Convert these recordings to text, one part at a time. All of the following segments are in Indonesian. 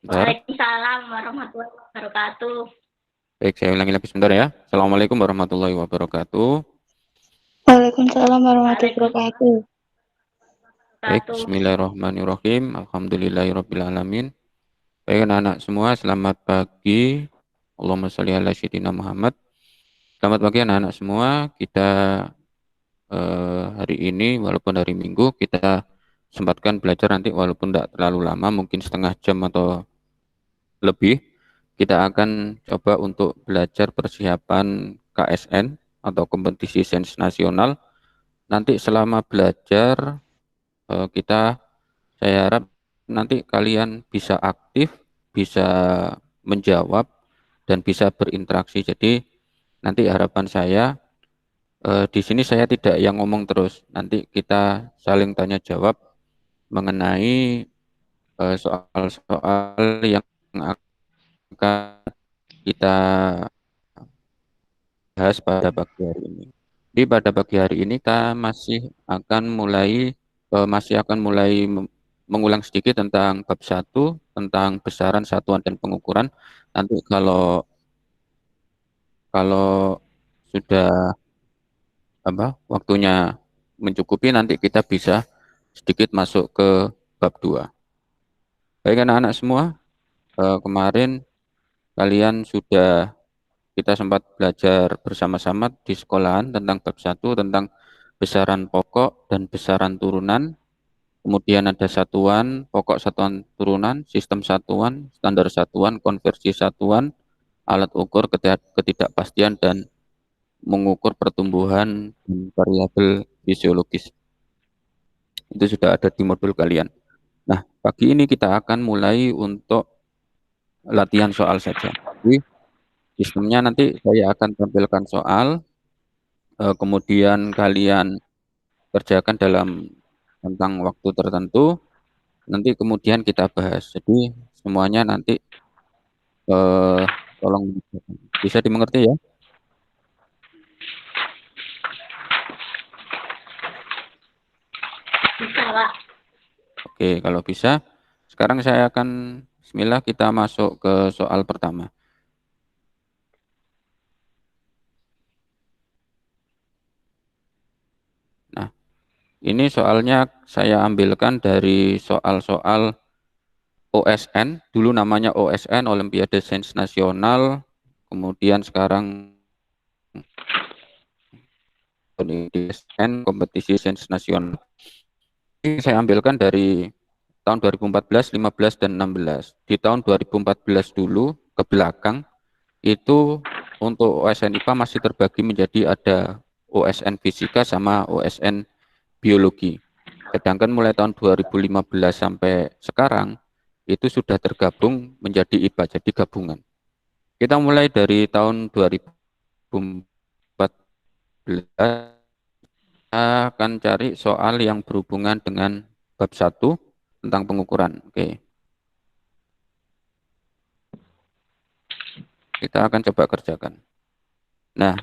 Sebentar. Waalaikumsalam warahmatullahi wabarakatuh. Baik, saya ulangi lagi sebentar ya. Assalamualaikum warahmatullahi wabarakatuh. Waalaikumsalam warahmatullahi wabarakatuh. Baik, bismillahirrahmanirrahim. Alhamdulillahirrahmanirrahim. Baik, anak-anak semua, selamat pagi. Allahumma sholli ala sayyidina Muhammad. Selamat pagi anak-anak semua. Kita hari ini, walaupun hari Minggu, kita sempatkan belajar nanti walaupun tidak terlalu lama, mungkin setengah jam atau lebih. Kita akan coba untuk belajar persiapan KSN atau kompetisi sains nasional. Nanti selama belajar saya harap nanti kalian bisa aktif, bisa menjawab, dan bisa berinteraksi. Jadi nanti harapan saya di sini saya tidak yang ngomong terus. Nanti kita saling tanya jawab mengenai soal-soal yang akan kita bahas pada pagi hari ini. Jadi pada pagi hari ini kita masih akan mulai mengulang sedikit tentang bab 1 tentang besaran, satuan, dan pengukuran. Nanti kalau sudah waktunya mencukupi, nanti kita bisa sedikit masuk ke bab 2. Baik anak-anak semua, kemarin kita sempat belajar bersama-sama di sekolahan tentang bab 1 tentang besaran pokok dan besaran turunan. Kemudian ada satuan, pokok satuan turunan, sistem satuan, standar satuan, konversi satuan, alat ukur ketidakpastian, dan mengukur pertumbuhan dan variabel fisiologis. Itu sudah ada di modul kalian. Nah, pagi ini kita akan mulai untuk latihan soal saja. Jadi, sistemnya nanti saya akan tampilkan soal, kemudian kalian kerjakan dalam tentang waktu tertentu, nanti kemudian kita bahas. Jadi semuanya nanti tolong bisa dimengerti ya. Bisa, Pak. Oke, kalau bisa. Sekarang saya akan bismillah kita masuk ke soal pertama. Nah, ini soalnya saya ambilkan dari soal-soal OSN, dulu namanya OSN, Olimpiade Sains Nasional, kemudian sekarang OSN, Kompetisi Sains Nasional. Ini saya ambilkan dari tahun 2014, 15, dan 16. Di tahun 2014 dulu, ke belakang, itu untuk OSN IPA masih terbagi menjadi ada OSN Fisika sama OSN Biologi. Sedangkan mulai tahun 2015 sampai sekarang, itu sudah tergabung menjadi IPA, jadi gabungan. Kita mulai dari tahun 2014, kita akan cari soal yang berhubungan dengan bab 1 tentang pengukuran. Oke. Kita akan coba kerjakan. Nah,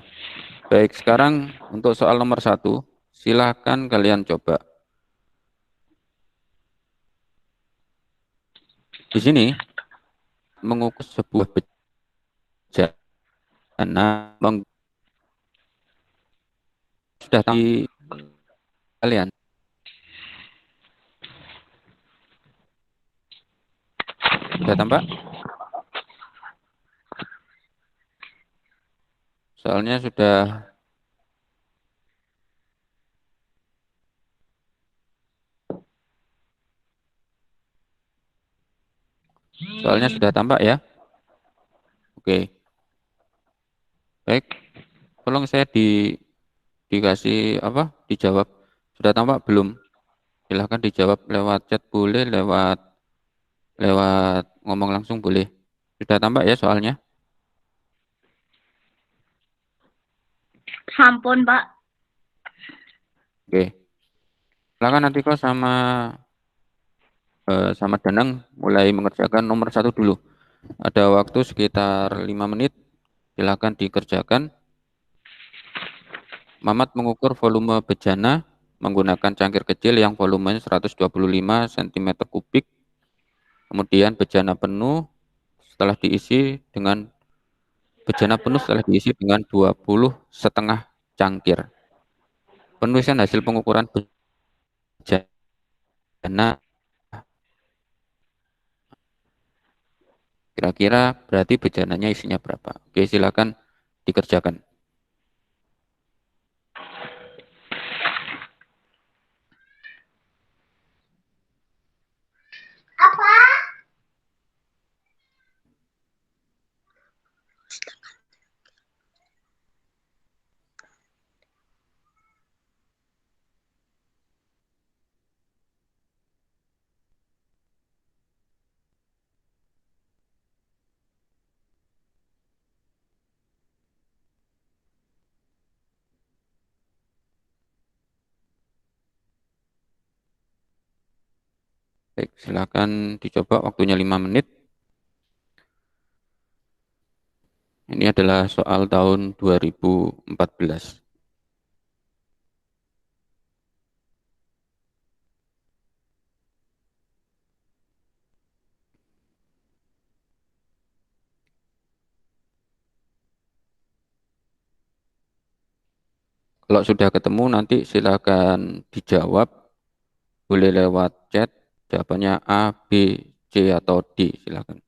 baik, sekarang untuk soal nomor 1, silahkan kalian coba. Di sini, mengukur sebuah bejana sudah di kalian. Sudah tampak? Soalnya sudah tampak ya? Oke. Baik. Tolong saya dikasih dijawab. Sudah tampak belum? Silahkan dijawab lewat chat boleh, lewat ngomong langsung boleh. Sudah tampak ya soalnya? Sampun, Pak. Oke. Silakan nanti kok sama Danang mulai mengerjakan nomor 1 dulu. Ada waktu sekitar 5 menit. Silakan dikerjakan. Mamat mengukur volume bejana menggunakan cangkir kecil yang volumenya 125 cm3. Kemudian bejana penuh setelah diisi dengan 20,5 cangkir. Penulisan hasil pengukuran bejana kira-kira berarti bejananya isinya berapa? Oke, silakan dikerjakan. Baik, silakan dicoba, waktunya 5 menit. Ini adalah soal tahun 2014. Kalau sudah ketemu nanti silakan dijawab. Boleh lewat chat. Jawabannya A, B, C, atau D. Silakan.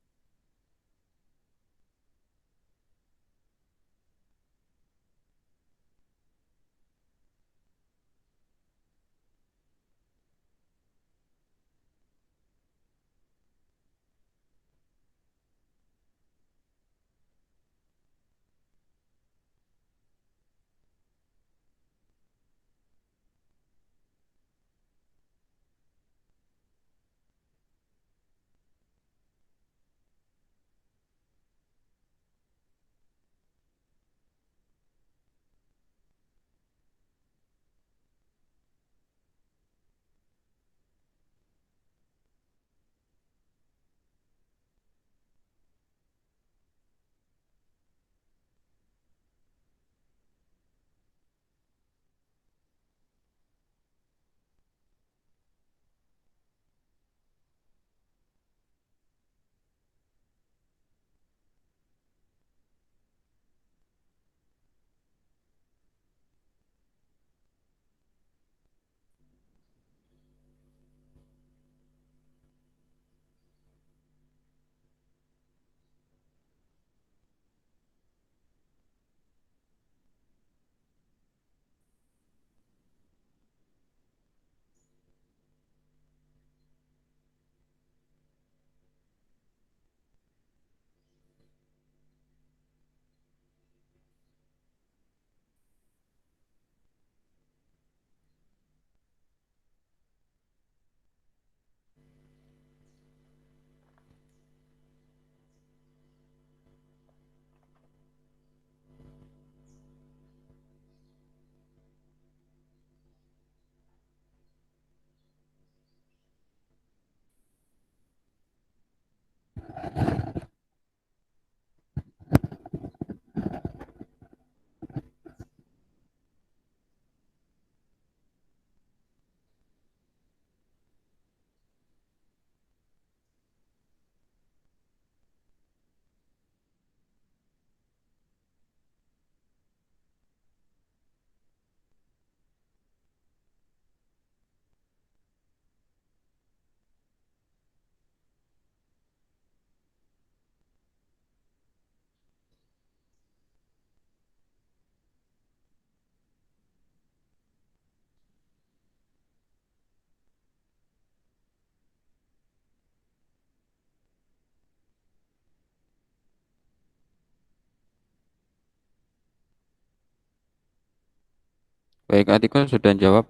Baik, Atiko sudah jawab.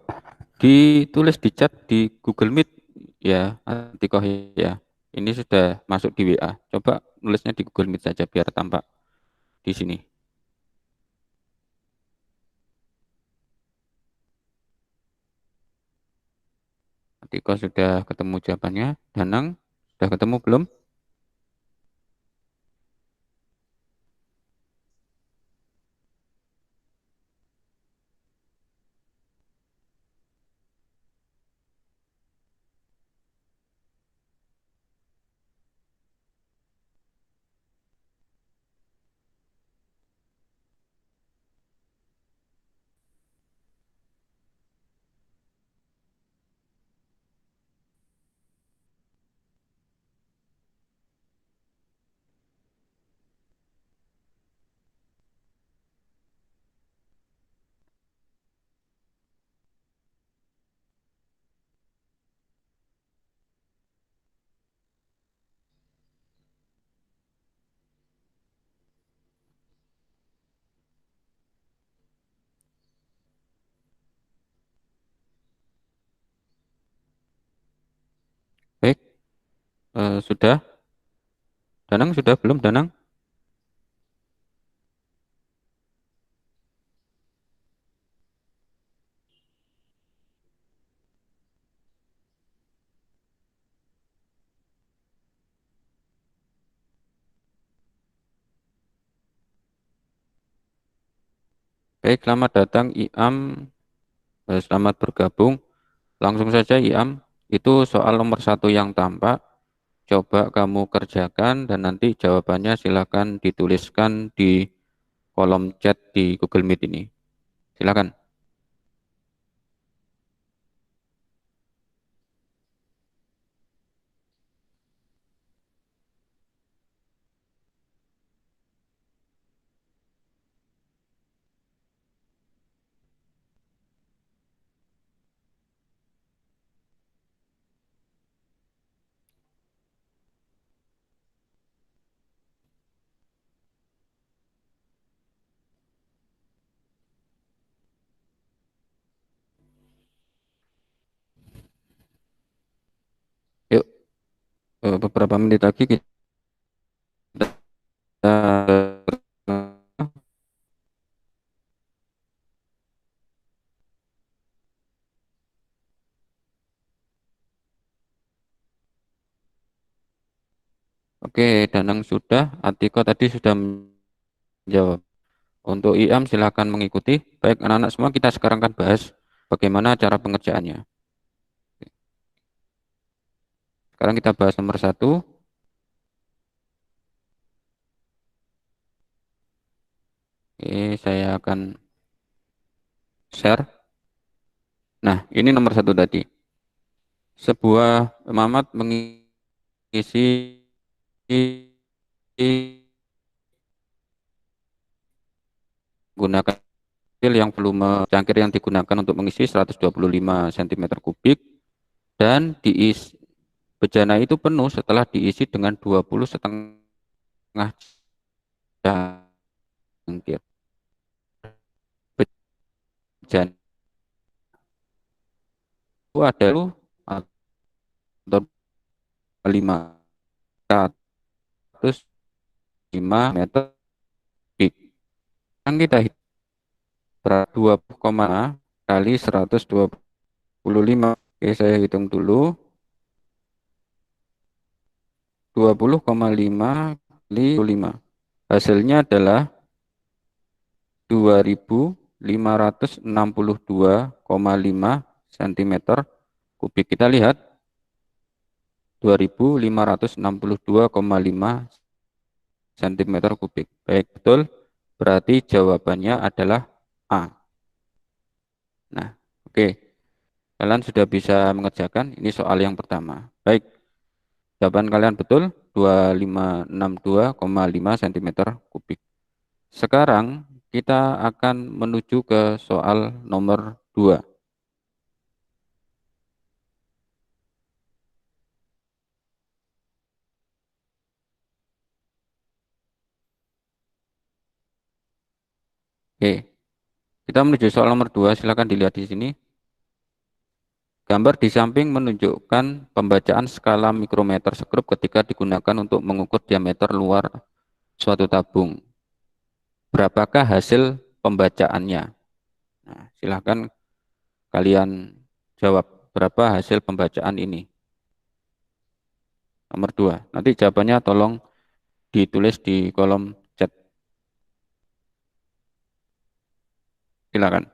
Ditulis di chat di Google Meet ya, Atiko ya. Ini sudah masuk di WA. Coba nulisnya di Google Meet saja biar tampak di sini. Atiko sudah ketemu jawabannya. Danang, sudah ketemu belum? Sudah? Danang sudah belum, Danang? Baik, selamat datang Iam. Selamat bergabung. Langsung saja Iam. Itu soal nomor 1 yang tampak. Coba kamu kerjakan dan nanti jawabannya silakan dituliskan di kolom chat di Google Meet ini. Silakan. Yuk, beberapa menit lagi kita Oke, Danang sudah, Atiko tadi sudah menjawab. Untuk IAM silakan mengikuti. Baik, anak-anak semua kita sekarang akan bahas bagaimana cara pengerjaannya. Sekarang kita bahas nomor 1. Oke, saya akan share. Nah, ini nomor 1 tadi. Sebuah Mamat mengisi gunakan yang volume cangkir yang digunakan untuk mengisi 125 cm kubik dan bejana itu penuh setelah diisi dengan 20,5 cangkir. Bejana itu ada atau 505 meter kubik. Yang kita hitung 20, kali 125. Oke, saya hitung dulu. 20,5 kali 5. Hasilnya adalah 2.562,5 cm kubik. Kita lihat 2.562,5 cm kubik. Baik, betul. Berarti jawabannya adalah A. Nah, oke. Kalian sudah bisa mengerjakan. Ini soal yang pertama. Baik, jawaban kalian betul. 2.562,5 cm kubik. Sekarang kita akan menuju ke soal nomor 2. Oke, kita menuju soal nomor 2. Silakan dilihat di sini. Gambar di samping menunjukkan pembacaan skala mikrometer sekrup ketika digunakan untuk mengukur diameter luar suatu tabung. Berapakah hasil pembacaannya? Nah, silakan kalian jawab berapa hasil pembacaan ini. Nomor 2. Nanti jawabannya tolong ditulis di kolom chat. Silakan.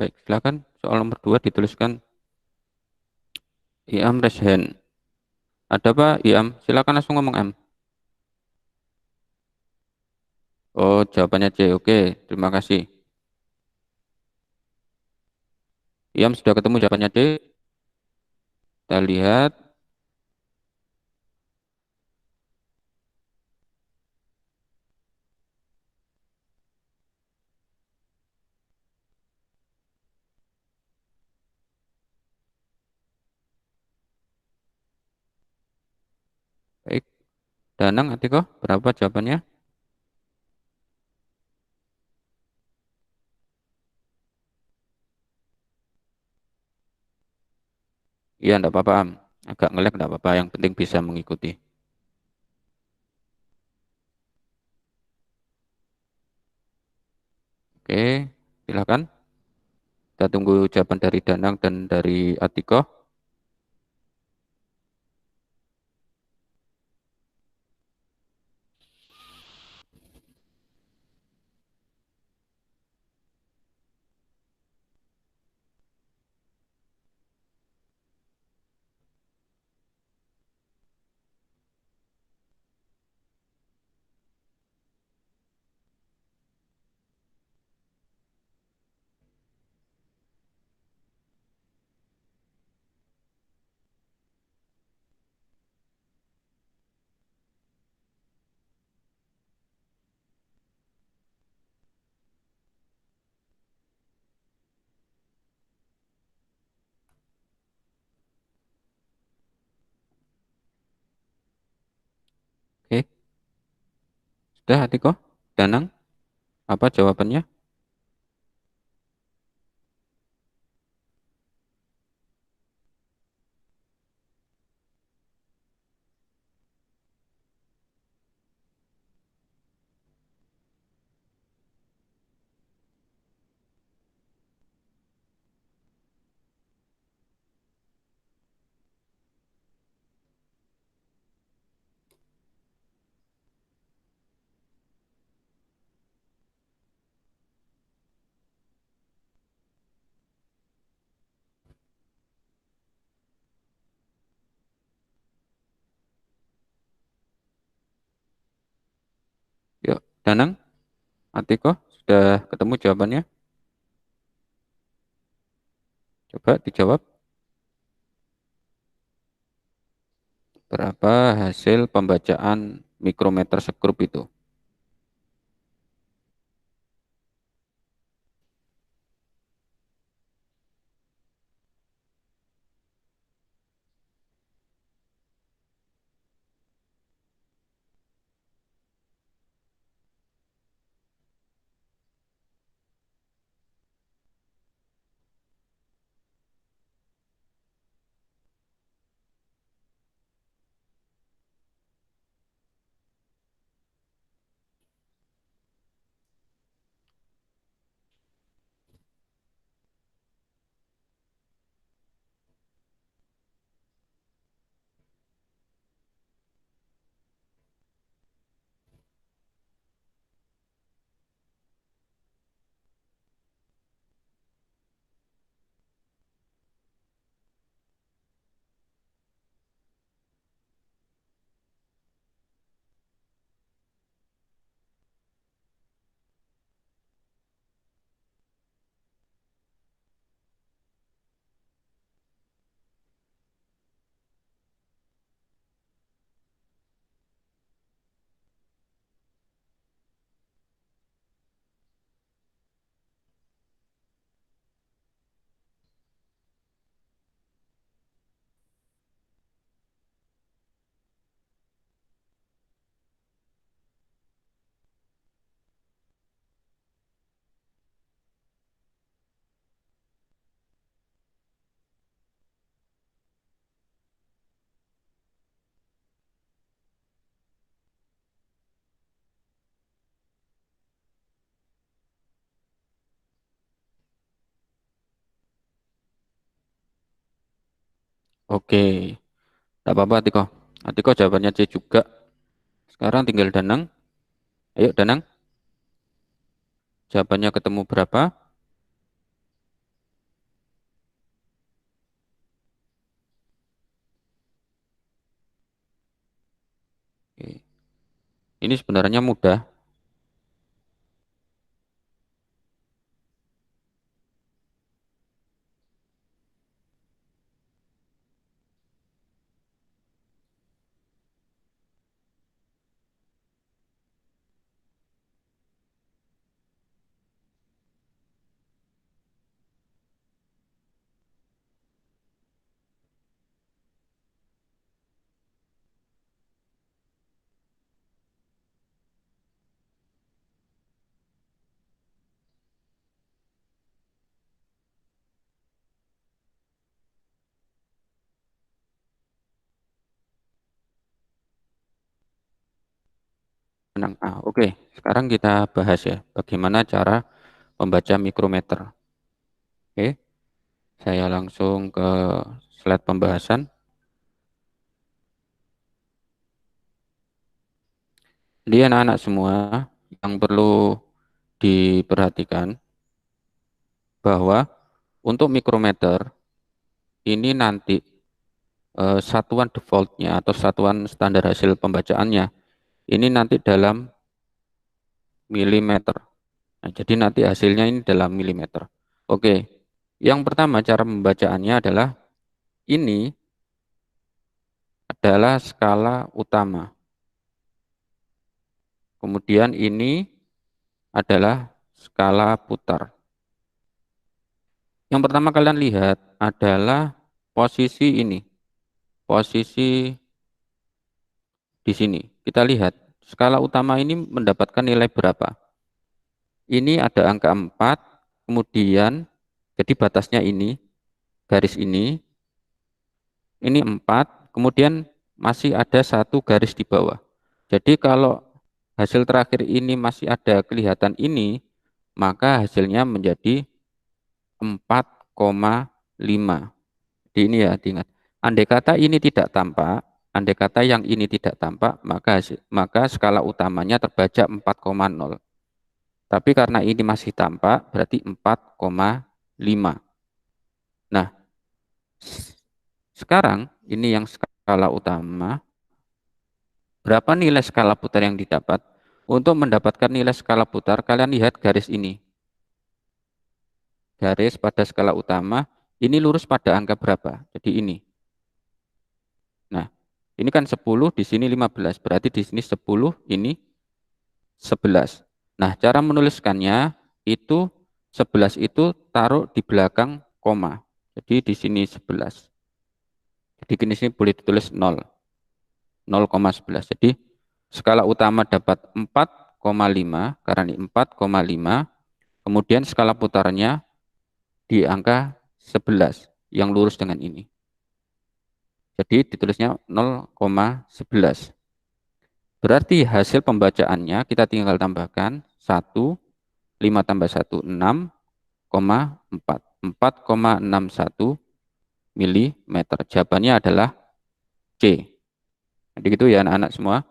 Baik, silakan soal nomor 2 dituliskan. Iam raise hand. Ada Pak Iam? Silakan langsung ngomong M. Oh, jawabannya C. Oke, terima kasih. Iam sudah ketemu jawabannya C. Kita lihat. Baik, Danang, Atiko, berapa jawabannya? Iya, enggak apa-apa, Am. Agak ngelek enggak apa-apa, yang penting bisa mengikuti. Oke, silakan. Kita tunggu jawaban dari Danang dan dari Atiko. Oke, sudah Atiko? Danang, apa jawabannya? Yuk, Danang, Atiko, sudah ketemu jawabannya? Coba dijawab. Berapa hasil pembacaan mikrometer sekrup itu? Oke, tak apa-apa Atiko. Atiko jawabannya C juga. Sekarang tinggal Danang. Ayo Danang, jawabannya ketemu berapa? Ini sebenarnya mudah. Oke. Sekarang kita bahas ya, bagaimana cara membaca mikrometer. Oke, saya langsung ke slide pembahasan. Jadi anak-anak semua yang perlu diperhatikan bahwa untuk mikrometer ini nanti satuan defaultnya atau satuan standar hasil pembacaannya ini nanti dalam milimeter. Nah, jadi nanti hasilnya ini dalam milimeter. Oke, yang pertama cara membacaannya adalah ini adalah skala utama. Kemudian ini adalah skala putar. Yang pertama kalian lihat adalah posisi ini. Posisi di sini. Kita lihat skala utama ini mendapatkan nilai berapa. Ini ada angka 4, kemudian jadi batasnya ini, garis ini 4, kemudian masih ada satu garis di bawah. Jadi kalau hasil terakhir ini masih ada kelihatan ini, maka hasilnya menjadi 4,5. Di ini ya, diingat. Andai kata ini tidak tampak, andai kata yang ini tidak tampak, maka skala utamanya terbaca 4,0. Tapi karena ini masih tampak, berarti 4,5. Nah, sekarang ini yang skala utama. Berapa nilai skala putar yang didapat? Untuk mendapatkan nilai skala putar, kalian lihat garis ini. Garis pada skala utama, ini lurus pada angka berapa? Jadi ini. Nah, ini kan 10, di sini 15. Berarti di sini 10, ini 11. Nah, cara menuliskannya itu 11 itu taruh di belakang koma. Jadi di sini 11. Jadi di sini boleh ditulis 0. 0,11. Jadi skala utama dapat 4,5 karena ini 4,5. Kemudian skala putarnya di angka 11 yang lurus dengan ini. Jadi ditulisnya 0,11. Berarti hasil pembacaannya kita tinggal tambahkan 1, 5 tambah 1, 6,4. 4,61 milimeter. Jawabannya adalah C. Jadi gitu ya anak-anak semua.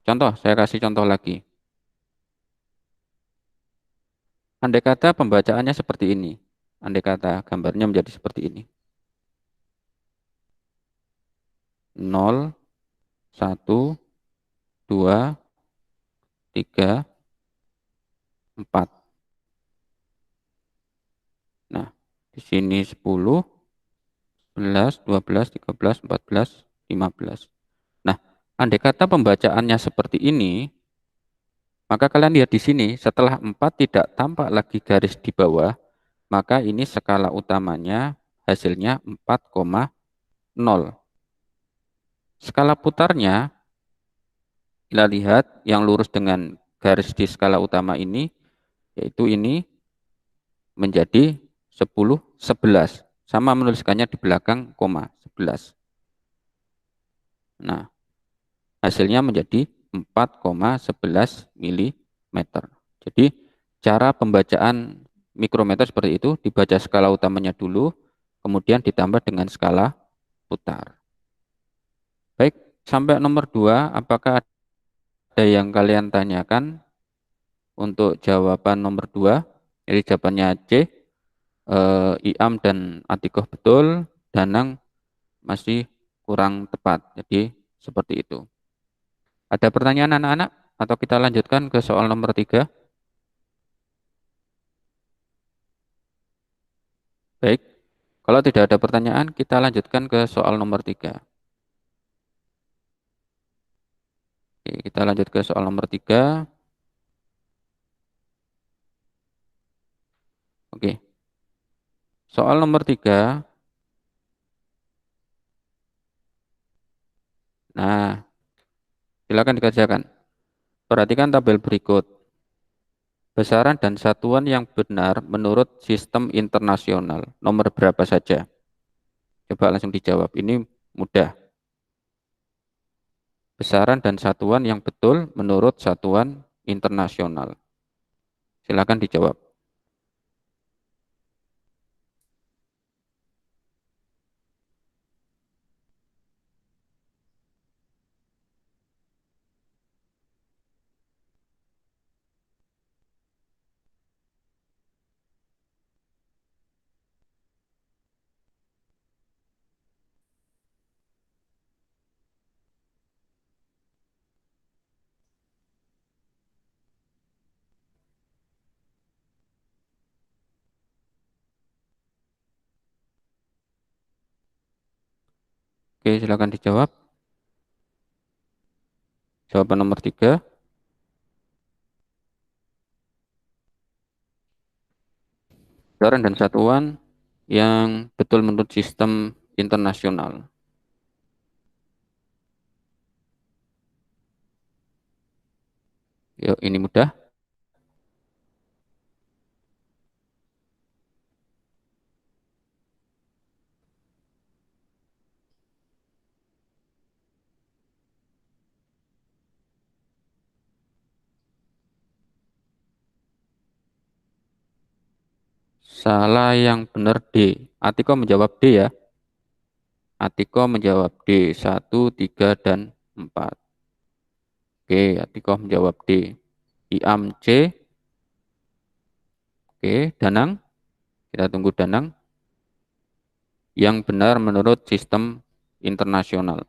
Contoh, saya kasih contoh lagi. Andai kata pembacaannya seperti ini. Andai kata gambarnya menjadi seperti ini. 0, 1, 2, 3, 4. Nah, di sini 10, 11, 12, 13, 14, 15. Nah, andai kata pembacaannya seperti ini, maka kalian lihat di sini, setelah 4 tidak tampak lagi garis di bawah, maka ini skala utamanya hasilnya 4,0. Skala putarnya, kita lihat yang lurus dengan garis di skala utama ini, yaitu ini menjadi 10, 11. Sama menuliskannya di belakang koma, 11. Nah, hasilnya menjadi 4,11 milimeter. Jadi cara pembacaan mikrometer seperti itu, dibaca skala utamanya dulu, kemudian ditambah dengan skala putar. Baik, sampai nomor 2, apakah ada yang kalian tanyakan untuk jawaban nomor 2? Jadi jawabannya C, Iam dan Atikoh betul, Danang masih kurang tepat. Jadi seperti itu. Ada pertanyaan anak-anak Atau kita lanjutkan ke soal nomor 3? Baik, kalau tidak ada pertanyaan, kita lanjutkan ke soal nomor 3. Oke, kita lanjut ke soal nomor 3. Oke, soal nomor 3. Nah, silakan dikerjakan. Perhatikan tabel berikut. Besaran dan satuan yang benar menurut sistem internasional. Nomor berapa saja? Coba langsung dijawab. Ini mudah. Besaran dan satuan yang betul menurut satuan internasional. Silakan dijawab. Oke, silakan dijawab. Jawaban nomor 3. Besaran dan satuan yang betul menurut sistem internasional. Yuk, ini mudah. Salah yang benar D. Atiko menjawab D ya. Atiko menjawab D. 1, 3, dan 4. Oke, Atiko menjawab D. Iam C. Oke, Danang. Kita tunggu Danang. Yang benar menurut sistem internasional.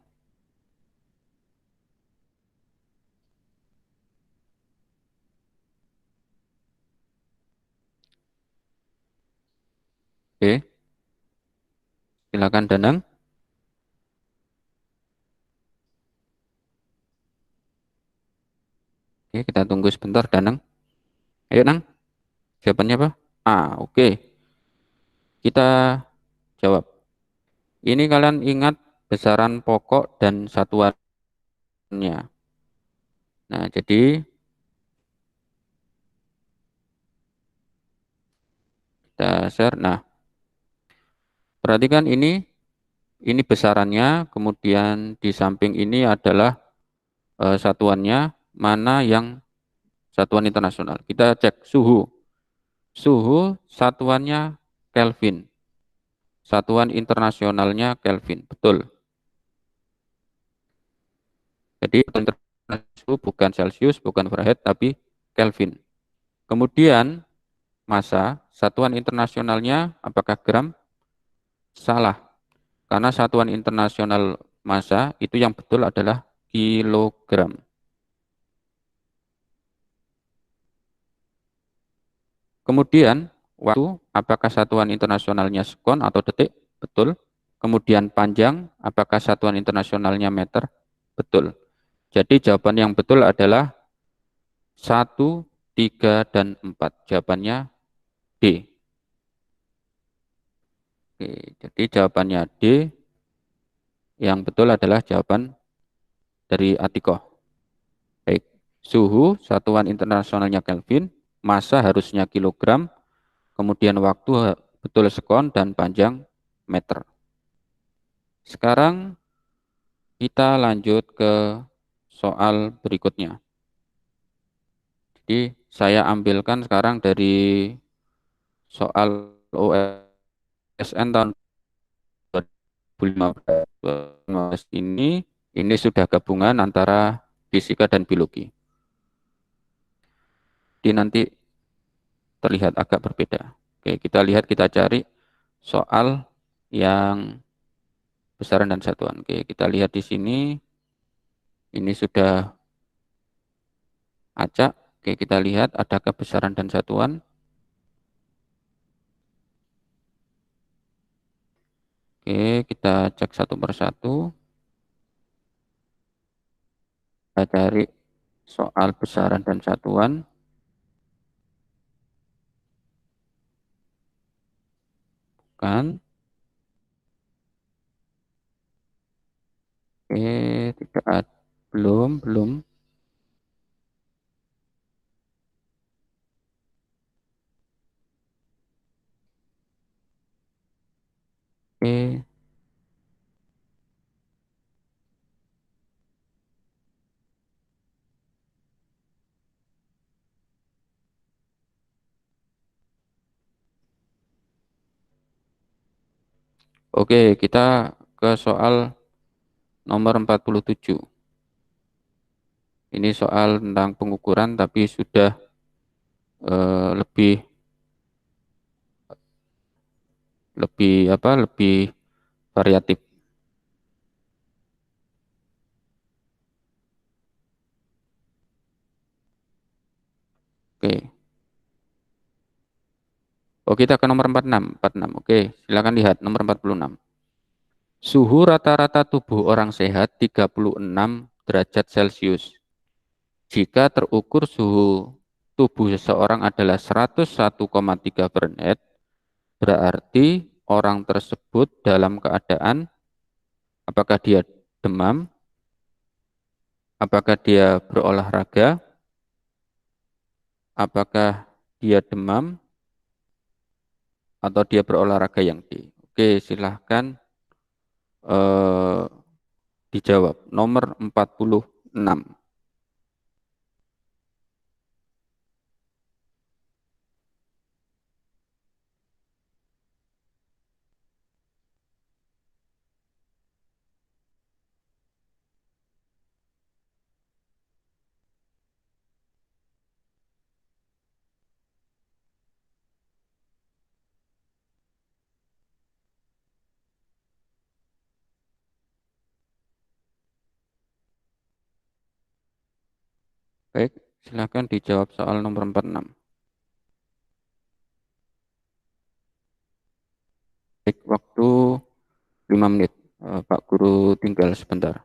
Oke, silakan Danang. Oke, kita tunggu sebentar Danang. Ayo Nang, jawabannya apa? Oke. Kita jawab. Ini kalian ingat besaran pokok dan satuannya. Nah, jadi kita share. Nah, perhatikan ini besarannya, kemudian di samping ini adalah satuannya, mana yang satuan internasional. Kita cek suhu. Suhu satuannya Kelvin. Satuan internasionalnya Kelvin. Betul. Jadi suhu bukan Celcius, bukan Fahrenheit, tapi Kelvin. Kemudian massa, satuan internasionalnya apakah gram? Salah. Karena satuan internasional massa itu yang betul adalah kilogram. Kemudian waktu, apakah satuan internasionalnya sekon atau detik? Betul. Kemudian panjang, apakah satuan internasionalnya meter? Betul. Jadi jawaban yang betul adalah 1, 3, dan 4. Jawabannya D. Oke, jadi jawabannya D. Yang betul adalah jawaban dari Atikoh. Baik, suhu satuan internasionalnya Kelvin, massa harusnya kilogram, kemudian waktu betul sekon, dan panjang meter. Sekarang kita lanjut ke soal berikutnya. Jadi saya ambilkan sekarang dari soal OSN tahun 2015 ini sudah gabungan antara fisika dan biologi. Jadi nanti terlihat agak berbeda. Oke, kita lihat, kita cari soal yang besaran dan satuan. Oke, kita lihat di sini. Ini sudah acak. Oke, kita lihat adakah besaran dan satuan. Oke, kita cek satu persatu. Kita cari soal besaran dan satuan. Kan? Oke, tidak ada. Belum. Oke. Oke, kita ke soal nomor 47. Ini soal tentang pengukuran tapi sudah lebih lebih variatif. Oke. Oh, kita ke nomor 46. Oke, silakan lihat nomor 46. Suhu rata-rata tubuh orang sehat 36 derajat Celcius. Jika terukur suhu tubuh seseorang adalah 101,3 Fahrenheit, berarti orang tersebut dalam keadaan apakah dia demam, apakah dia berolahraga, apakah dia demam, atau dia berolahraga yang D. Oke, silahkan eh, dijawab. Nomor 46. Baik, silahkan dijawab soal nomor 46. Baik, waktu 5 menit. Pak Guru tinggal sebentar.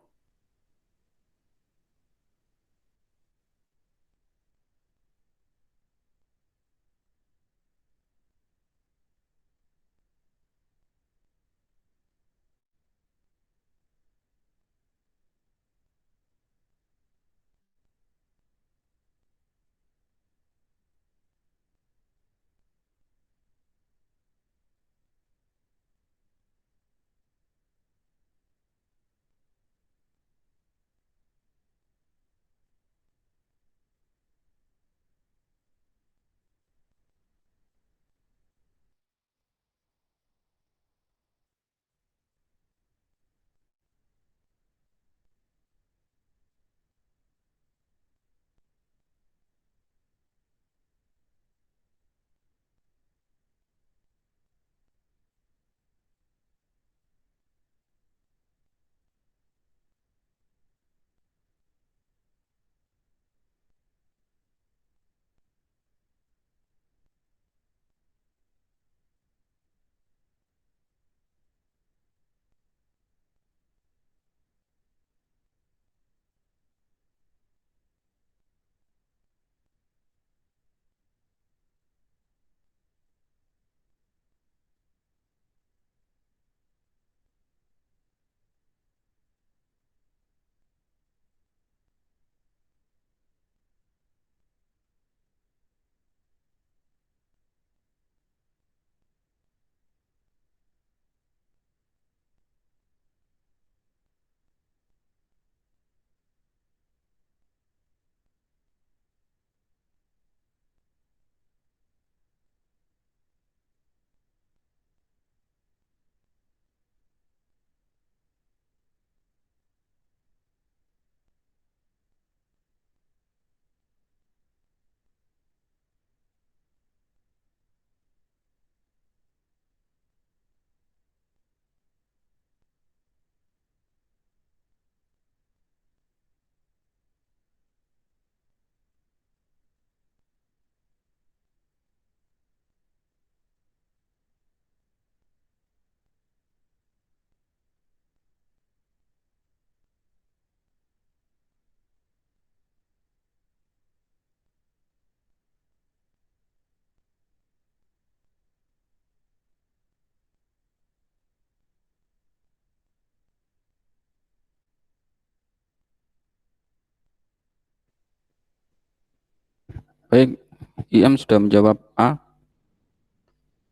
Baik, IM sudah menjawab A.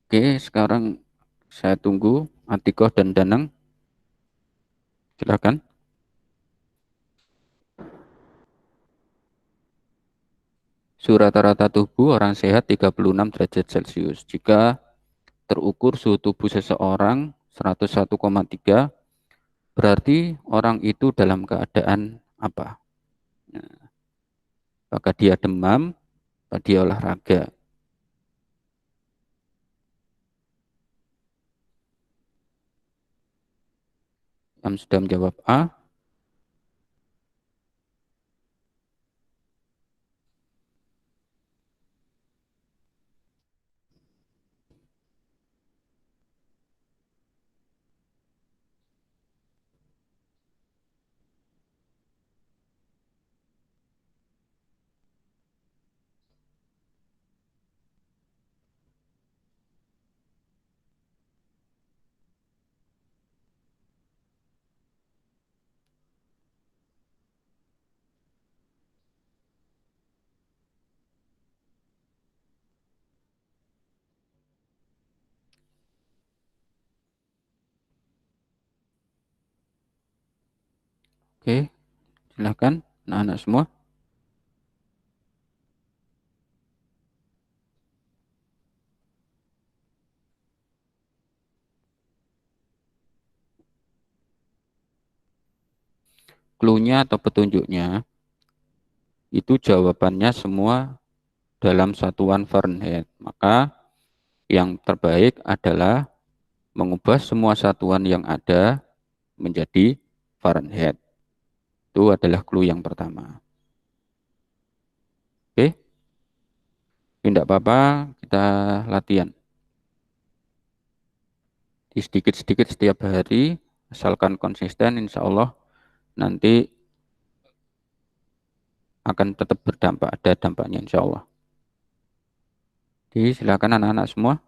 Oke, sekarang saya tunggu Atikoh dan Danang. Silakan. Suhu rata-rata tubuh orang sehat 36 derajat Celcius. Jika terukur suhu tubuh seseorang 101,3, berarti orang itu dalam keadaan apa? Nah, apakah dia demam? Apakah dia olahraga? Yang sudah menjawab A. Oke, silakan anak-anak semua. Clue-nya atau petunjuknya itu jawabannya semua dalam satuan Fahrenheit. Maka yang terbaik adalah mengubah semua satuan yang ada menjadi Fahrenheit. Itu adalah clue yang pertama. Oke, tidak apa-apa, kita latihan. Sedikit-sedikit setiap hari, asalkan konsisten, insya Allah nanti akan tetap berdampak, ada dampaknya insya Allah. Jadi silakan anak-anak semua.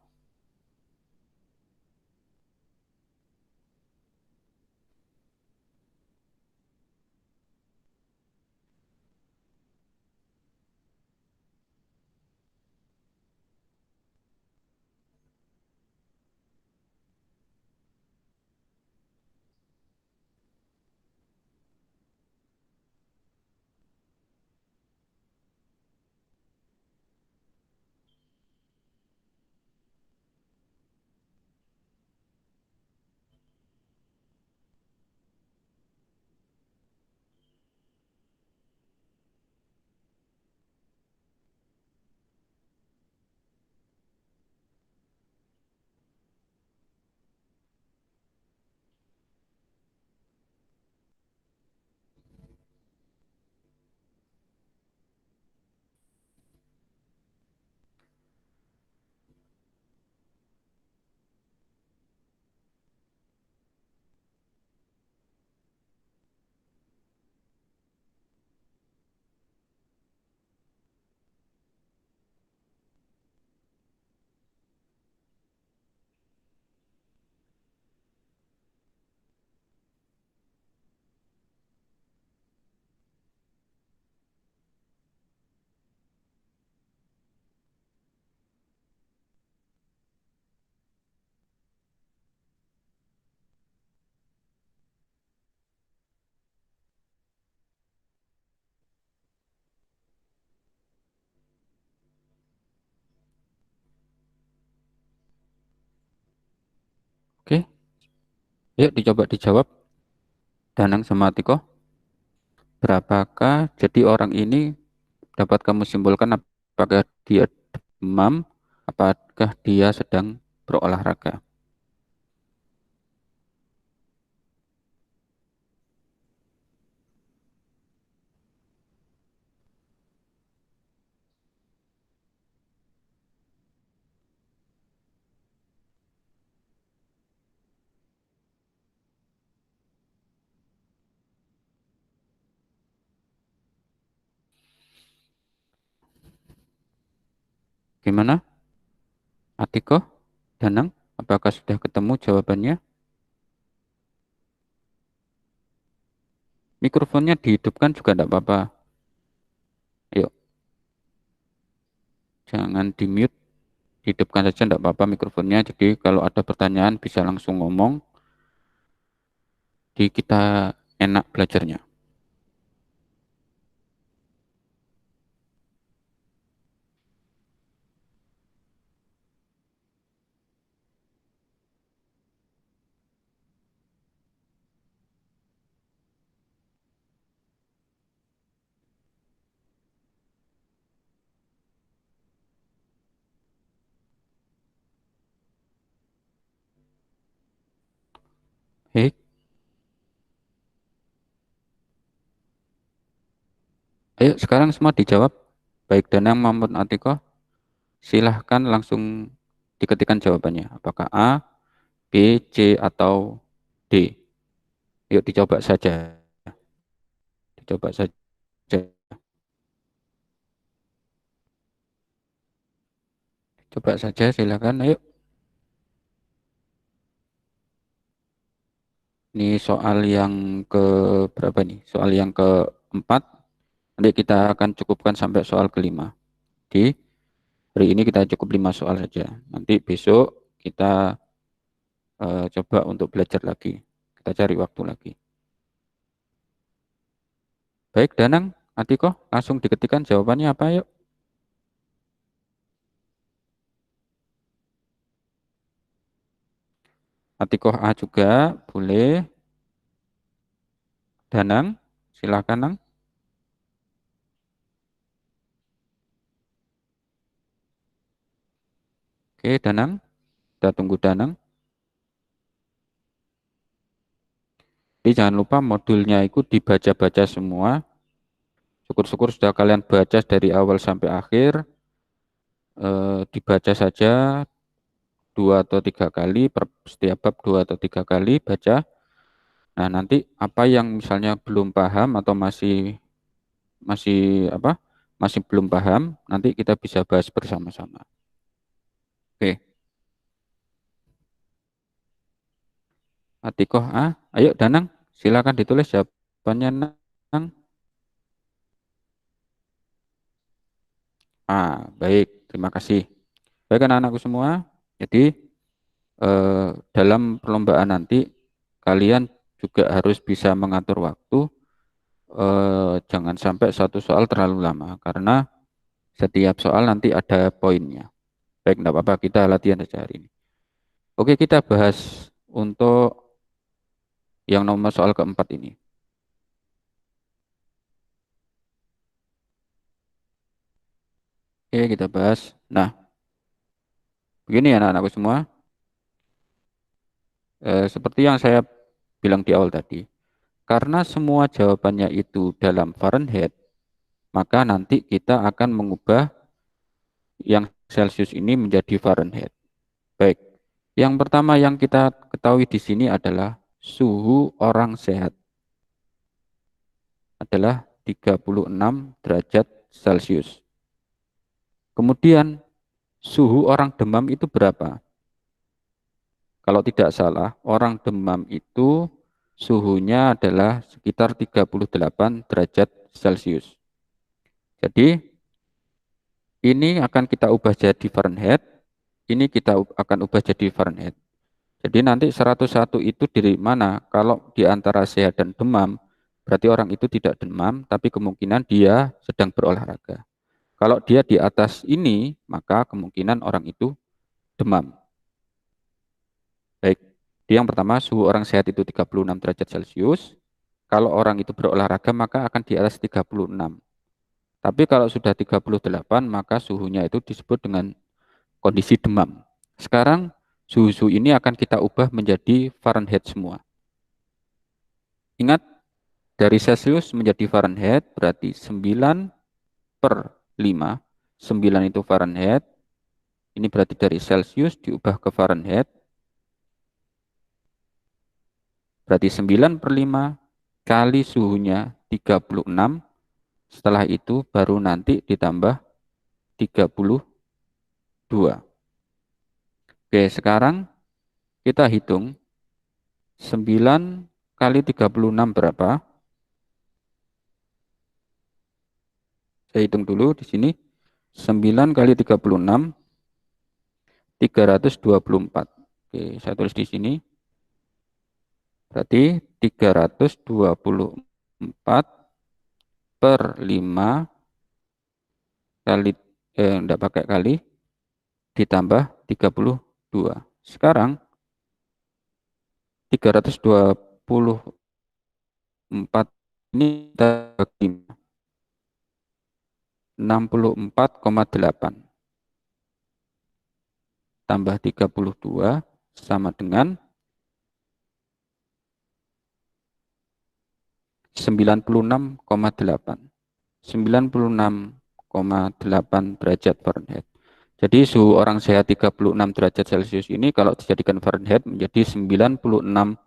Oke, yuk dicoba dijawab. Danang sama Atiko. Berapakah jadi orang ini dapat kamu simpulkan apakah dia demam, apakah dia sedang berolahraga? Gimana? Atiko, Danang, apakah sudah ketemu jawabannya? Mikrofonnya dihidupkan juga tidak apa-apa. Yuk. Jangan di-mute, hidupkan saja enggak apa-apa mikrofonnya. Jadi kalau ada pertanyaan bisa langsung ngomong. Jadi kita enak belajarnya. Baik. Ayo sekarang semua dijawab. Baik Danang maupun Atiko, silahkan langsung diketikkan jawabannya. Apakah A, B, C, atau D? Yuk dicoba saja. Dicoba saja. Coba saja silahkan. Ayo. Ini soal yang ke berapa nih? Soal yang keempat. Nanti kita akan cukupkan sampai soal kelima. Di hari ini kita cukup 5 soal saja. Nanti besok kita coba untuk belajar lagi. Kita cari waktu lagi. Baik, Danang, Atiko, langsung diketikkan jawabannya apa yuk? Atiko A juga, boleh. Danang, silakan Nang. Oke, Danang. Kita tunggu Danang. Jadi jangan lupa modulnya itu dibaca-baca semua. Syukur-syukur sudah kalian baca dari awal sampai akhir. Dibaca saja 2 atau 3 kali, per setiap bab 2 atau 3 kali baca. Nah, nanti apa yang misalnya belum paham atau masih apa? Masih belum paham, nanti kita bisa bahas bersama-sama. Oke. Atikoh A, ayo Danang, silakan ditulis jawabannya Nang. Baik, terima kasih. Baik anak-anakku semua, jadi dalam perlombaan nanti kalian juga harus bisa mengatur waktu, jangan sampai satu soal terlalu lama, karena setiap soal nanti ada poinnya. Baik, enggak apa-apa, kita latihan saja hari ini. Oke, kita bahas untuk yang nomor soal keempat ini. Oke, kita bahas. Nah, begini ya anak-anakku semua. Seperti yang saya bilang di awal tadi, karena semua jawabannya itu dalam Fahrenheit, maka nanti kita akan mengubah yang Celsius ini menjadi Fahrenheit. Baik, yang pertama yang kita ketahui di sini adalah suhu orang sehat adalah 36 derajat Celcius. Kemudian suhu orang demam itu berapa? Kalau tidak salah, orang demam itu suhunya adalah sekitar 38 derajat Celcius. Jadi ini akan kita ubah jadi Fahrenheit, ini kita akan ubah jadi Fahrenheit. Jadi nanti 101 itu dari mana? Kalau di antara sehat dan demam, berarti orang itu tidak demam, tapi kemungkinan dia sedang berolahraga. Kalau dia di atas ini, maka kemungkinan orang itu demam. Baik, yang pertama suhu orang sehat itu 36 derajat Celcius. Kalau orang itu berolahraga maka akan di atas 36. Tapi kalau sudah 38 maka suhunya itu disebut dengan kondisi demam. Sekarang suhu-suhu ini akan kita ubah menjadi Fahrenheit semua. Ingat, dari Celcius menjadi Fahrenheit berarti 9/5. 9 itu Fahrenheit. Ini berarti dari Celcius diubah ke Fahrenheit. Berarti 9/5 kali suhunya 36. Setelah itu baru nanti ditambah 32. Oke, sekarang kita hitung 9 kali 36 berapa? Saya hitung dulu di sini. 9 kali 36, 324. Oke, saya tulis di sini. Berarti 324 per 5 kali, enggak pakai kali, ditambah 32. Sekarang 324 ini kita bagi 64,8 tambah 32 sama dengan 96,8. 96,8 derajat Fahrenheit. Jadi suhu orang sehat 36 derajat Celcius ini kalau dijadikan Fahrenheit menjadi 96,8.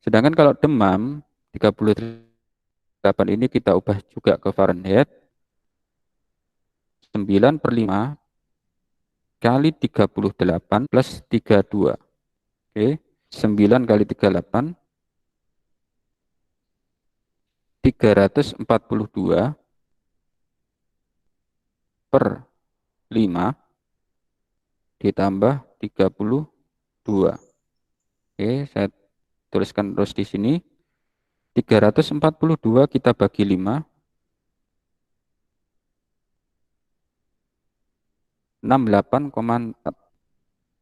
Sedangkan kalau demam 38 ini kita ubah juga ke Fahrenheit. 9 per 5 kali 38 plus 32. Oke, 9 kali 38, 342 per 5 ditambah 32. Oke, saya tuliskan terus di sini. 342 kita bagi 5. 68,4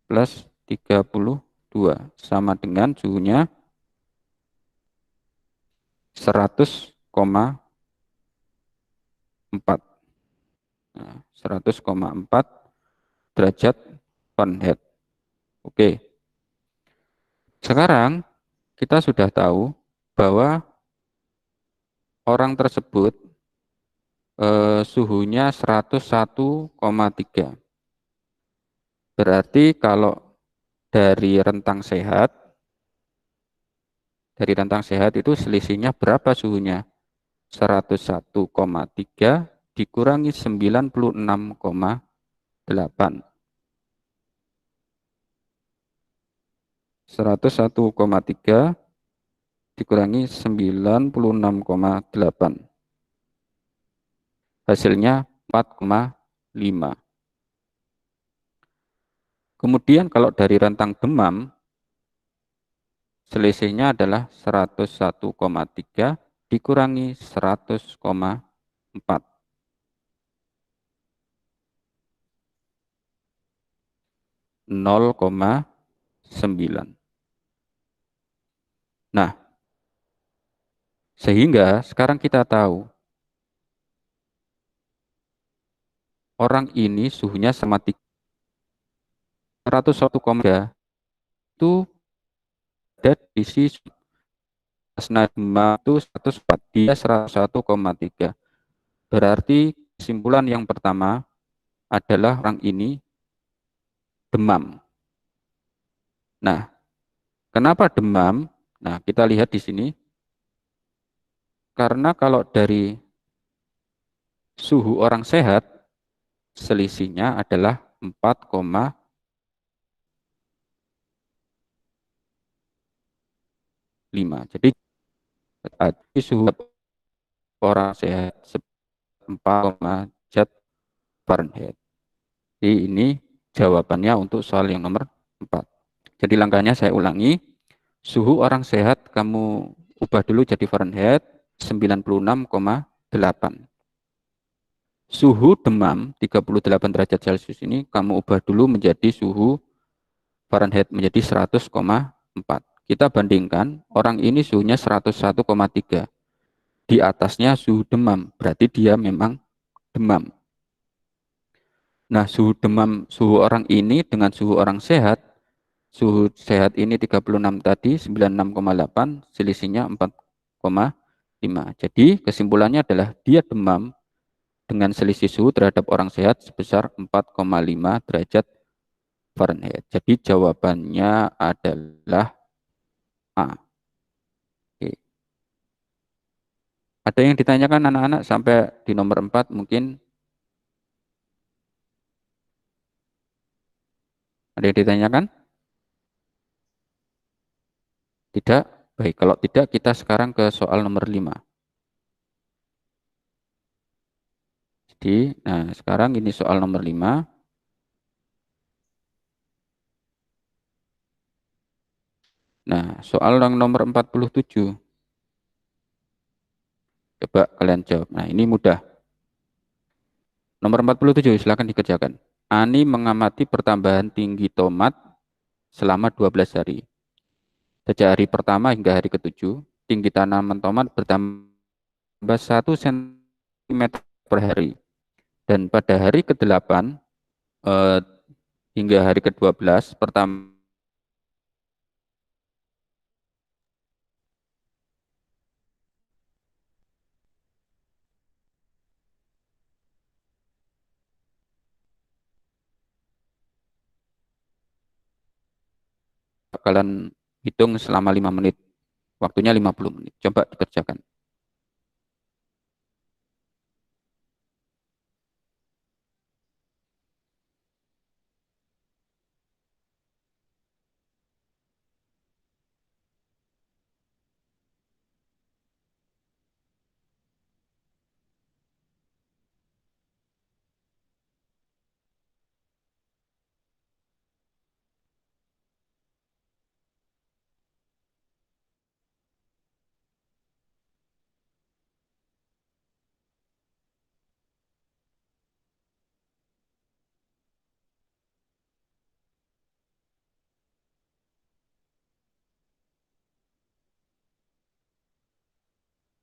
plus 32 sama dengan suhunya 100,4. Nah, 100,4 derajat Fahrenheit. Oke. Sekarang kita sudah tahu bahwa orang tersebut suhunya 101,3. Berarti kalau dari rentang sehat itu selisihnya berapa suhunya? 101,3 dikurangi 96,8. 101,3 dikurangi 96,8. Hasilnya 4,5. Kemudian kalau dari rentang demam, selisihnya adalah 101,3 dikurangi 100,4. 0,9. Nah, sehingga sekarang kita tahu orang ini suhunya sama 101,3 itu ada di sisi demam itu 104, dia 101,3. Berarti kesimpulan yang pertama adalah orang ini demam. Nah, kenapa demam? Nah, kita lihat di sini. Karena kalau dari suhu orang sehat, selisihnya adalah 4,5. Jadi suhu orang sehat 4, Fahrenheit. Jadi ini jawabannya untuk soal yang nomor 4. Jadi langkahnya saya ulangi. Suhu orang sehat kamu ubah dulu jadi Fahrenheit 96,8. Suhu demam 38 derajat Celcius ini kamu ubah dulu menjadi suhu Fahrenheit menjadi 100,4. Kita bandingkan, orang ini suhunya 101,3. Di atasnya suhu demam, berarti dia memang demam. Nah, suhu orang ini dengan suhu orang sehat, suhu sehat ini 36 tadi, 96,8, selisihnya 4,5. Jadi kesimpulannya adalah dia demam dengan selisih suhu terhadap orang sehat sebesar 4,5 derajat Fahrenheit. Jadi jawabannya adalah A. Oke. Ada yang ditanyakan anak-anak sampai di nomor 4 mungkin? Ada yang ditanyakan? Tidak? Baik, kalau tidak kita sekarang ke soal nomor 5. SD. Nah, sekarang ini soal nomor 5. Nah, soal yang nomor 47. Coba kalian jawab. Nah, ini mudah. Nomor 47, silakan dikerjakan. Ani mengamati pertambahan tinggi tomat selama 12 hari. Sejak hari pertama hingga hari ketujuh, tinggi tanaman tomat bertambah 1 cm per hari. Dan pada hari ke-8 eh, hingga hari ke-12, pertama kalian hitung selama 5 menit. Waktunya 50 menit. Coba dikerjakan.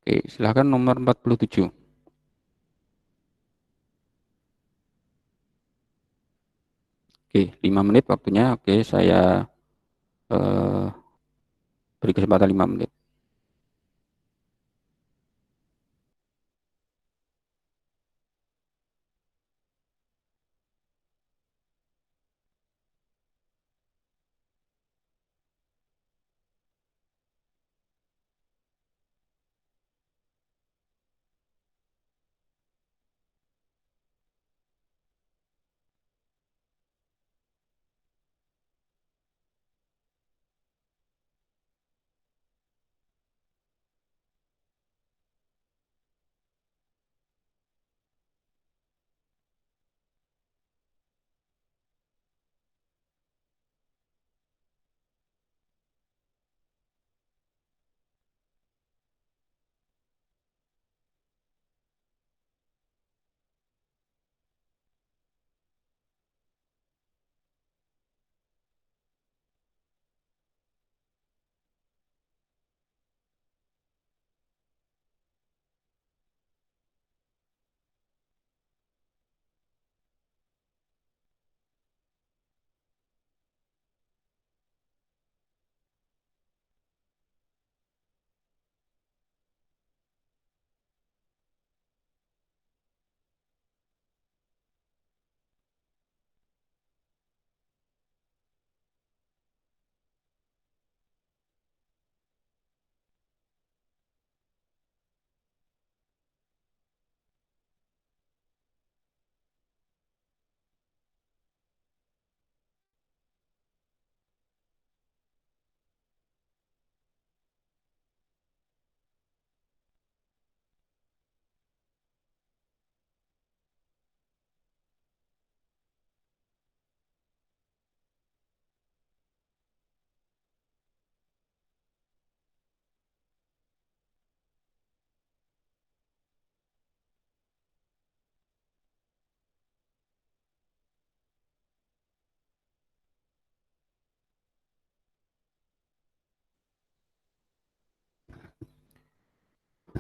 Oke, silakan nomor 47. Oke, 5 menit waktunya. Oke, saya eh, beri kesempatan 5 menit.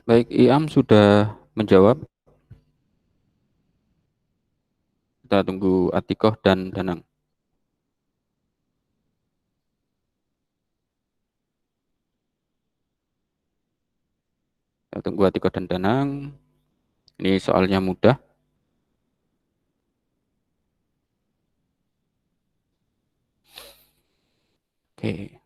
Baik, Iam sudah menjawab. Kita tunggu Atikoh dan Danang. Kita tunggu Atikoh dan Danang. Ini soalnya mudah. Oke.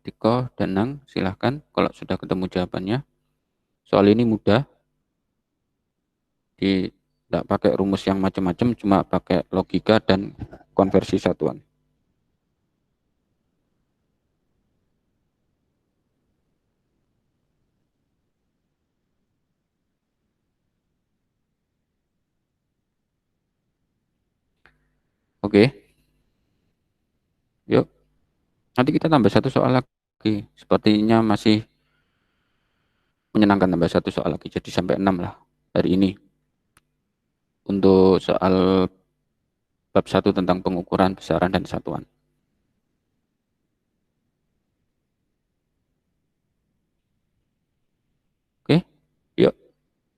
Atiko, Danang, silahkan kalau sudah ketemu jawabannya. Soal ini mudah. Tidak pakai rumus yang macam-macam, cuma pakai logika dan konversi satuan. Oke. Yuk. Nanti kita tambah satu soal lagi. Sepertinya masih menyenangkan tambah satu soal lagi. Jadi sampai 6 lah hari ini. Untuk soal bab 1 tentang pengukuran besaran dan satuan. Oke. Yuk.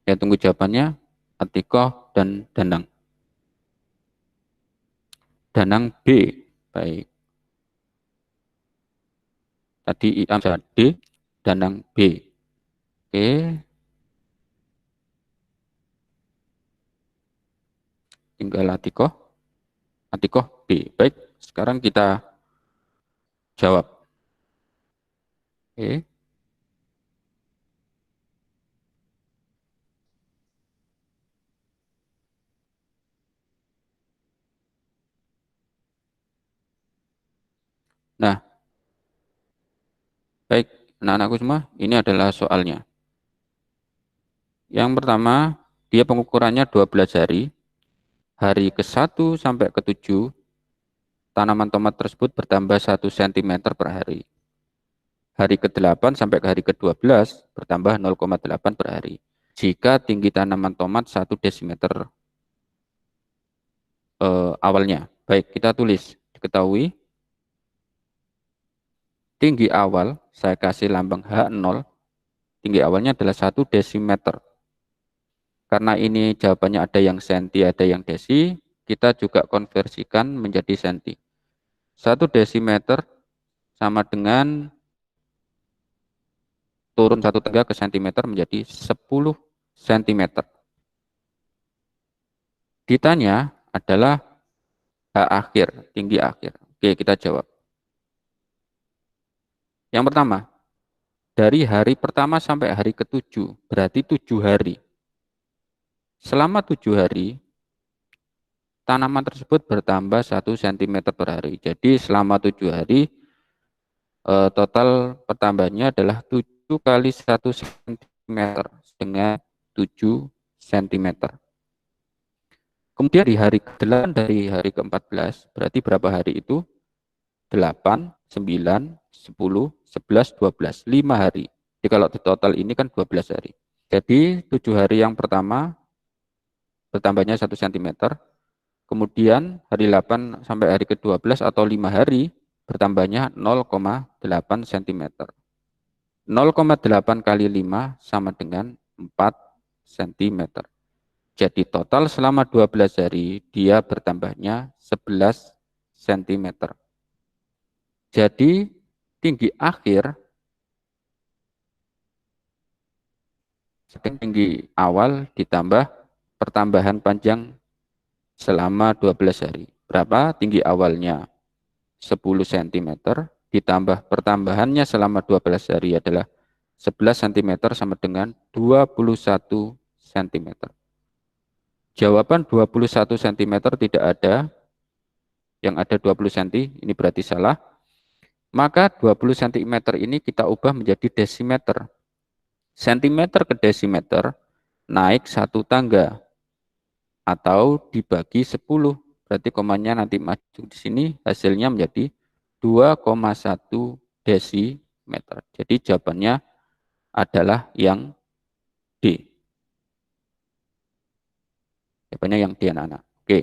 Ya tunggu jawabannya. Atiko dan Danang. Danang B. Baik. Tadi IAM D. Danang B. Oke. Tinggal Atiko. Atiko B. Baik. Sekarang kita jawab. Oke. Nah, baik anak-anakku semua, ini adalah soalnya. Yang pertama, dia pengukurannya 12 hari. Hari ke-1 sampai ke-7, tanaman tomat tersebut bertambah 1 cm per hari. Hari ke-8 sampai ke hari ke-12 bertambah 0,8 per hari. Jika tinggi tanaman tomat 1 desimeter awalnya. Baik, kita tulis. Diketahui tinggi awal, saya kasih lambang H0, tinggi awalnya adalah 1 desimeter. Karena ini jawabannya ada yang senti, ada yang desi, kita juga konversikan menjadi senti. 1 desimeter sama dengan turun 1/3 ke sentimeter menjadi 10 cm. Ditanya adalah H akhir, tinggi akhir. Oke, kita jawab. Yang pertama, dari hari pertama sampai hari ke-7, berarti 7 hari. Selama 7 hari, tanaman tersebut bertambah 1 cm per hari. Jadi selama 7 hari, total pertambahannya adalah 7 kali 1 cm dengan 7 cm. Kemudian di hari ke-8 dari hari ke-14, berarti berapa hari itu? 8, 9, 10, 11, 12, 5 hari. Jadi kalau di total ini kan 12 hari. Jadi 7 hari yang pertama bertambahnya 1 cm. Kemudian hari 8 sampai hari ke-12 atau 5 hari bertambahnya 0,8 cm. 0,8 kali 5 sama dengan 4 cm. Jadi total selama 12 hari dia bertambahnya 11 cm. Jadi tinggi akhir, tinggi awal ditambah pertambahan panjang selama 12 hari. Berapa tinggi awalnya? 10 cm ditambah pertambahannya selama 12 hari adalah 11 cm sama dengan 21 cm. Jawaban 21 cm tidak ada. Yang ada 20 cm, ini berarti salah. Maka 20 cm ini kita ubah menjadi desimeter. Sentimeter ke desimeter naik 1 tangga. Atau dibagi 10. Berarti komanya nanti maju di sini, hasilnya menjadi 2,1 desimeter. Jadi jawabannya adalah yang D. Jawabannya yang D, anak-anak. Oke.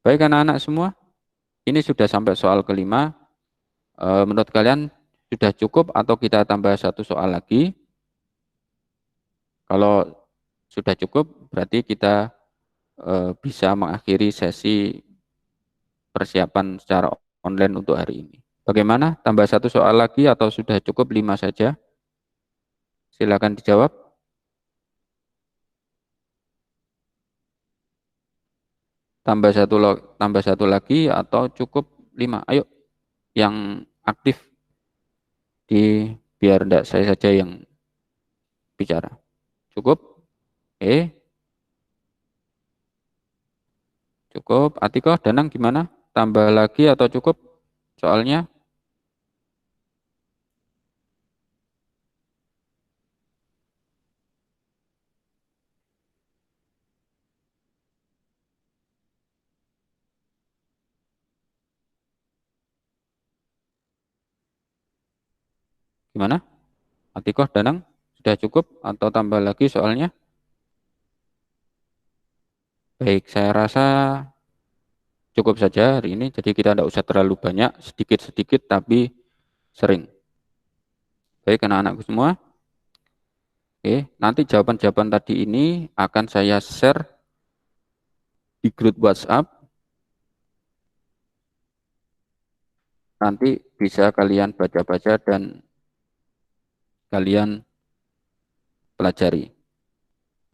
Baik anak-anak semua, ini sudah sampai soal kelima. Menurut kalian sudah cukup atau kita tambah satu soal lagi? Kalau sudah cukup, berarti kita bisa mengakhiri sesi persiapan secara online untuk hari ini. Bagaimana? Tambah satu soal lagi atau sudah cukup 5 saja? Silakan dijawab. Tambah satu lagi atau cukup 5? Ayo, yang aktif Jadi biar tidak saya saja yang bicara. Cukup? Cukup. Atikoh, Danang gimana? Tambah lagi atau cukup soalnya? Gimana? Atikoh, Danang sudah cukup atau tambah lagi soalnya? Baik, saya rasa cukup saja hari ini. Jadi kita tidak usah terlalu banyak, sedikit-sedikit tapi sering. Baik, anak-anakku semua. Oke, nanti jawaban-jawaban tadi ini akan saya share di grup WhatsApp. Nanti bisa kalian baca-baca dan kalian pelajari.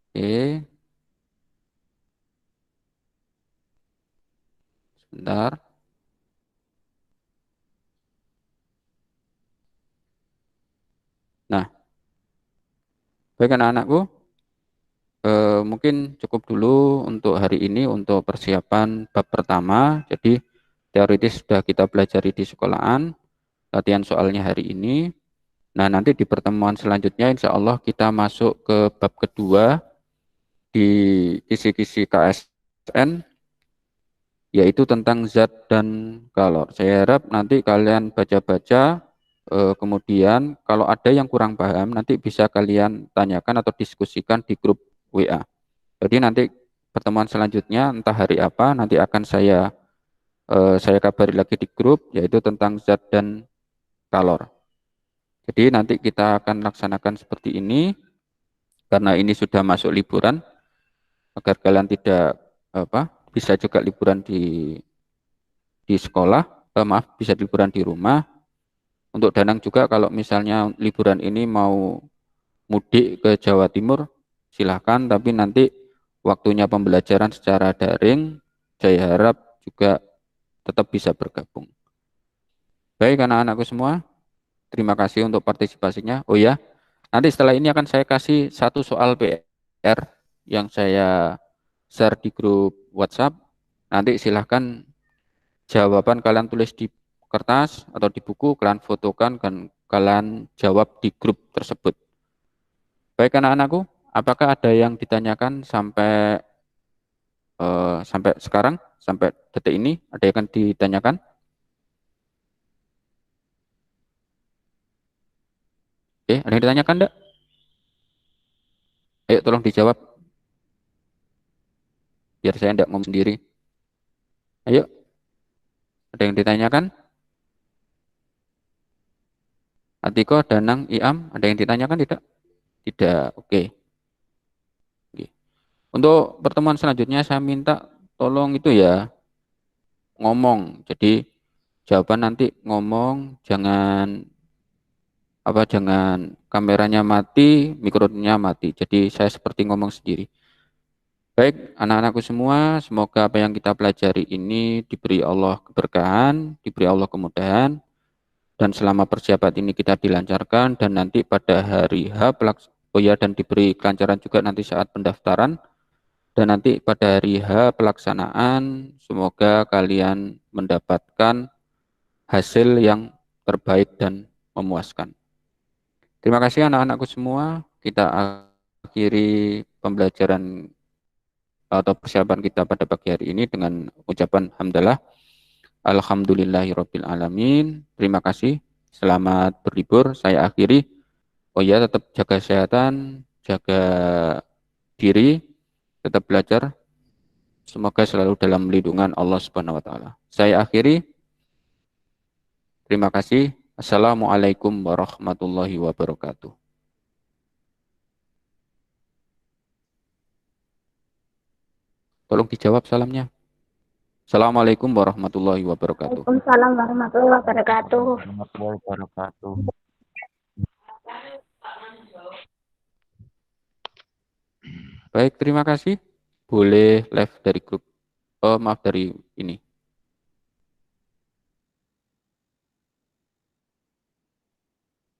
Oke, sebentar. Nah, baik anak-anakku, mungkin cukup dulu untuk hari ini untuk persiapan bab pertama. Jadi teoritis sudah kita pelajari di sekolahan, latihan soalnya hari ini. Nah, nanti di pertemuan selanjutnya insya Allah kita masuk ke bab kedua di kisi-kisi KSN, yaitu tentang zat dan kalor. Saya harap nanti kalian baca-baca, kemudian kalau ada yang kurang paham, nanti bisa kalian tanyakan atau diskusikan di grup WA. Jadi nanti pertemuan selanjutnya entah hari apa nanti akan saya kabari lagi di grup, yaitu tentang zat dan kalor. Jadi nanti kita akan laksanakan seperti ini karena ini sudah masuk liburan agar kalian tidak bisa juga liburan di sekolah, maaf bisa liburan di rumah. Untuk Danang juga kalau misalnya liburan ini mau mudik ke Jawa Timur silahkan, tapi nanti waktunya pembelajaran secara daring saya harap juga tetap bisa bergabung. Baik anak-anakku semua, terima kasih untuk partisipasinya. Oh ya, nanti setelah ini akan saya kasih satu soal PR yang saya share di grup WhatsApp. Nanti silahkan jawaban kalian tulis di kertas atau di buku, kalian fotokan dan kalian jawab di grup tersebut. Baik anak-anakku, apakah ada yang ditanyakan sampai sekarang, sampai detik ini, ada yang akan ditanyakan? Ada yang ditanyakan enggak? Ayo tolong dijawab, biar saya enggak ngomong sendiri. Ayo, ada yang ditanyakan? Atiko, Danang, Iam, ada yang ditanyakan tidak? Tidak, oke. Untuk pertemuan selanjutnya saya minta tolong itu ya, ngomong. Jadi jawaban nanti ngomong, jangan kameranya mati, mikrofonnya mati. Jadi saya seperti ngomong sendiri. Baik, anak-anakku semua, semoga apa yang kita pelajari ini diberi Allah keberkahan, diberi Allah kemudahan, dan selama persiapan ini kita dilancarkan, dan nanti pada hari H, dan diberi kelancaran juga nanti saat pendaftaran, dan nanti pada hari H pelaksanaan, semoga kalian mendapatkan hasil yang terbaik dan memuaskan. Terima kasih anak-anakku semua. Kita akhiri pembelajaran atau persiapan kita pada pagi hari ini dengan ucapan hamdalah. Alhamdulillahirabbil alamin. Terima kasih. Selamat berlibur. Saya akhiri. Oh ya, tetap jaga kesehatan, jaga diri, tetap belajar. Semoga selalu dalam lindungan Allah Subhanahu wa taala. Saya akhiri. Terima kasih. Assalamualaikum warahmatullahi wabarakatuh. Tolong dijawab salamnya. Assalamualaikum warahmatullahi wabarakatuh. Waalaikumsalam warahmatullahi wabarakatuh. Warahmatullahi wabarakatuh. Baik, terima kasih. Boleh live dari grup. Oh, maaf dari ini.